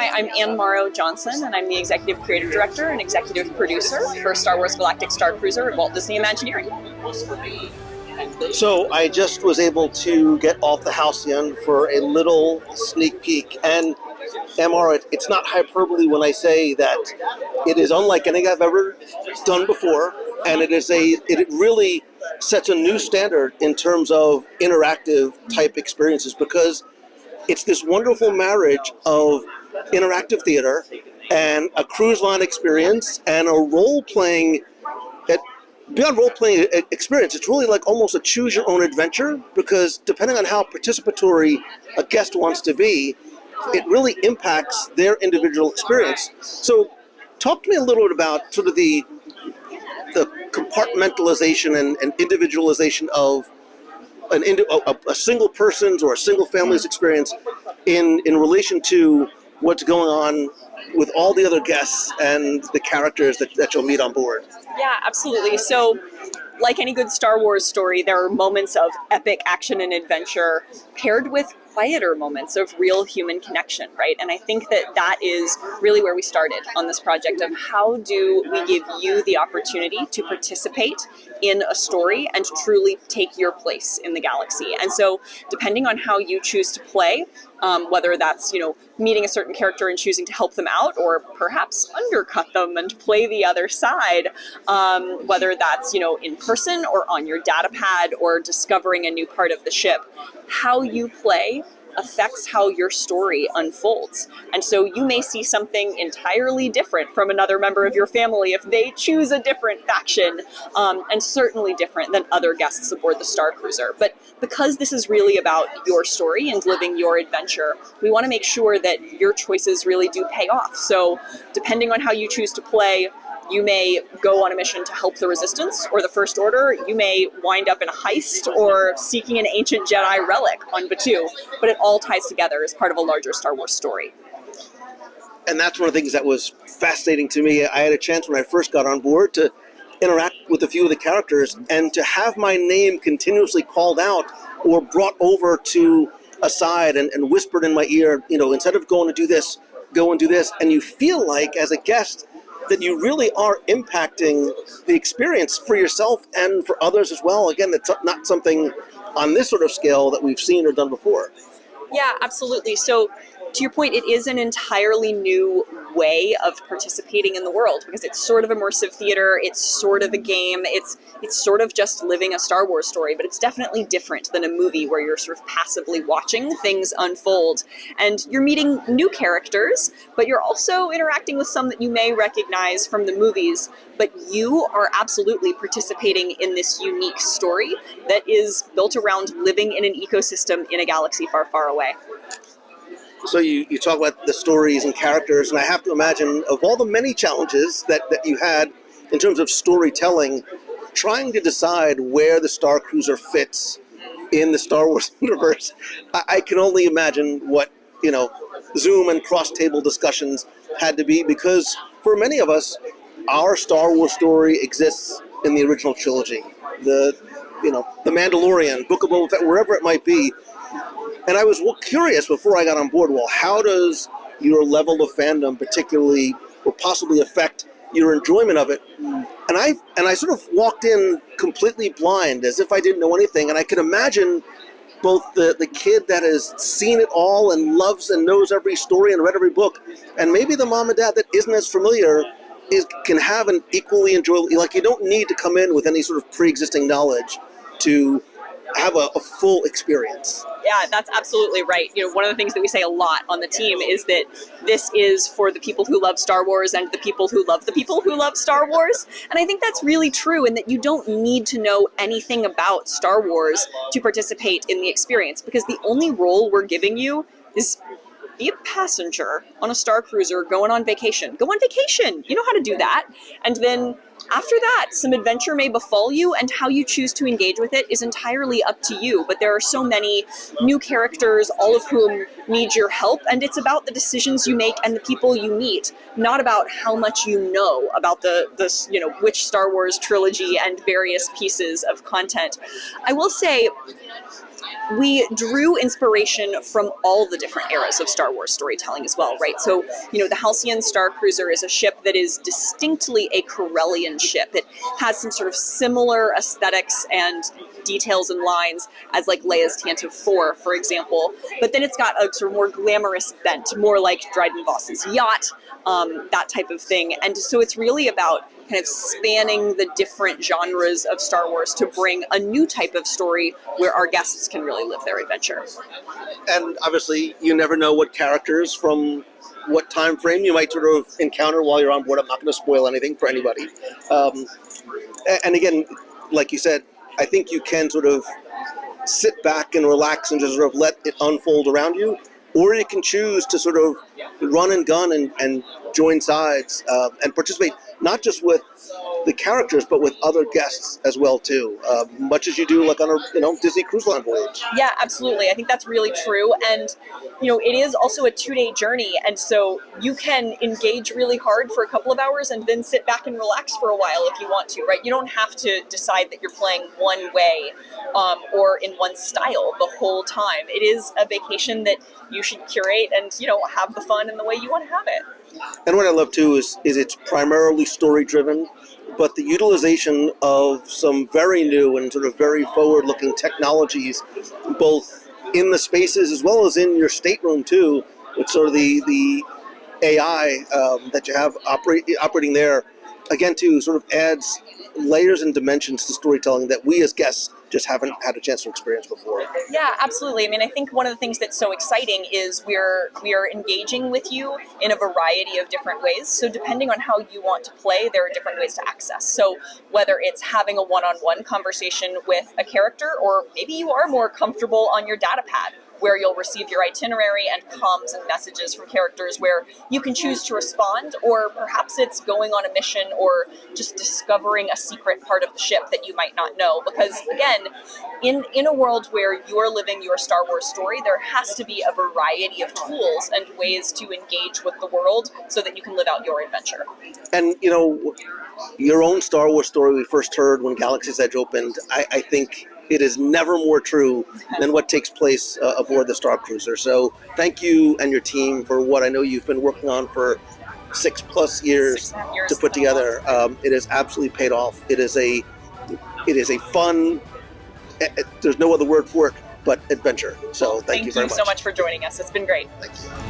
Hi, I'm Ann Morrow Johnson, and I'm the Executive Creative Director and Executive Producer for Star Wars Galactic Starcruiser at Walt Disney Imagineering. So I just was able to get off the halcyon for a little sneak peek, and MR, it's not hyperbole when I say that it is unlike anything I've ever done before, and it really sets a new standard in terms of interactive type experiences, because it's this wonderful marriage of interactive theater and a cruise line experience and a role-playing, beyond role-playing experience. It's really like almost a choose-your-own-adventure, because depending on how participatory a guest wants to be, it really impacts their individual experience. So talk to me a little bit about sort of the compartmentalization and individualization of a single person's or a single family's experience in relation to what's going on with all the other guests and the characters that you'll meet on board. Yeah, absolutely. So, like any good Star Wars story, there are moments of epic action and adventure paired with quieter moments of real human connection, right? And I think that is really where we started on this project of how do we give you the opportunity to participate in a story and truly take your place in the galaxy. And so depending on how you choose to play, whether that's, meeting a certain character and choosing to help them out, or perhaps undercut them and play the other side, whether that's, in person or on your data pad or discovering a new part of the ship, how you play affects how your story unfolds. And so you may see something entirely different from another member of your family if they choose a different faction, and certainly different than other guests aboard the Starcruiser. But because this is really about your story and living your adventure, we want to make sure that your choices really do pay off. So depending on how you choose to play, you may go on a mission to help the Resistance or the First Order. You may wind up in a heist or seeking an ancient Jedi relic on Batuu. But it all ties together as part of a larger Star Wars story. And that's one of the things that was fascinating to me. I had a chance when I first got on board to interact with a few of the characters, and to have my name continuously called out or brought over to a side and whispered in my ear, instead of going to do this, go and do this. And you feel like, as a guest, that you really are impacting the experience for yourself and for others as well. Again, it's not something on this sort of scale that we've seen or done before. Yeah, absolutely. So to your point, it is an entirely new way of participating in the world, because it's sort of immersive theater, it's sort of a game, it's sort of just living a Star Wars story, but it's definitely different than a movie where you're sort of passively watching things unfold. And you're meeting new characters, but you're also interacting with some that you may recognize from the movies, but you are absolutely participating in this unique story that is built around living in an ecosystem in a galaxy far, far away. So you talk about the stories and characters, and I have to imagine, of all the many challenges that you had in terms of storytelling, trying to decide where the Starcruiser fits in the Star Wars universe, I can only imagine what, Zoom and cross-table discussions had to be, because for many of us, our Star Wars story exists in the original trilogy. The Mandalorian, Book of Boba Fett, wherever it might be. And I was curious before I got on board, how does your level of fandom particularly or possibly affect your enjoyment of it? And I sort of walked in completely blind, as if I didn't know anything. And I could imagine both the kid that has seen it all and loves and knows every story and read every book, and maybe the mom and dad that isn't as familiar can have an equally enjoyable, you don't need to come in with any sort of pre-existing knowledge to have a full experience. Yeah, that's absolutely right. One of the things that we say a lot on the team is that this is for the people who love Star Wars and the people who love the people who love Star Wars. And I think that's really true, in that you don't need to know anything about Star Wars to participate in the experience, because the only role we're giving you is be a passenger on a Starcruiser going on vacation. Go on vacation. You know how to do that. And then after that, some adventure may befall you, and how you choose to engage with it is entirely up to you. But there are so many new characters, all of whom need your help, and it's about the decisions you make and the people you meet, not about how much you know about the which Star Wars trilogy and various pieces of content. I will say, we drew inspiration from all the different eras of Star Wars storytelling as well, right? So, the Halcyon Starcruiser is a ship that is distinctly a Corellian ship. It has some sort of similar aesthetics and details and lines as like Leia's Tantive 4, for example. But then it's got a sort of more glamorous bent, more like Dryden Voss's yacht, that type of thing. And so it's really about kind of spanning the different genres of Star Wars to bring a new type of story where our guests can really live their adventure. And obviously, you never know what characters from what time frame you might sort of encounter while you're on board. I'm not going to spoil anything for anybody. And again, like you said, I think you can sort of sit back and relax and just sort of let it unfold around you, or you can choose to sort of run and gun and join sides and participate, not just with the characters, but with other guests as well too, much as you do like on a Disney Cruise Line voyage. Yeah, absolutely. I think that's really true. And it is also a 2-day journey, and so you can engage really hard for a couple of hours and then sit back and relax for a while if you want to, right? You don't have to decide that you're playing one way or in one style the whole time. It is a vacation that you should curate and have the fun in the way you want to have it. And what I love too is it's primarily story driven, but the utilization of some very new and sort of very forward-looking technologies, both in the spaces as well as in your stateroom too, with sort of the AI that you have operating there, again too, sort of adds layers and dimensions to storytelling that we as guests just haven't had a chance to experience before. Yeah, absolutely. I mean, I think one of the things that's so exciting is we are engaging with you in a variety of different ways. So depending on how you want to play, there are different ways to access. So whether it's having a one-on-one conversation with a character, or maybe you are more comfortable on your data pad, where you'll receive your itinerary and comms and messages from characters where you can choose to respond, or perhaps it's going on a mission or just discovering a secret part of the ship that you might not know. Because again, in a world where you're living your Star Wars story, there has to be a variety of tools and ways to engage with the world so that you can live out your adventure. And your own Star Wars story we first heard when Galaxy's Edge opened, I think it is never more true than what takes place aboard the Starcruiser. So thank you and your team for what I know you've been working on for 6+ years to put together. It has absolutely paid off. It is a fun, there's no other word for it, but adventure. So thank you very much. Thank you so much for joining us. It's been great. Thank you.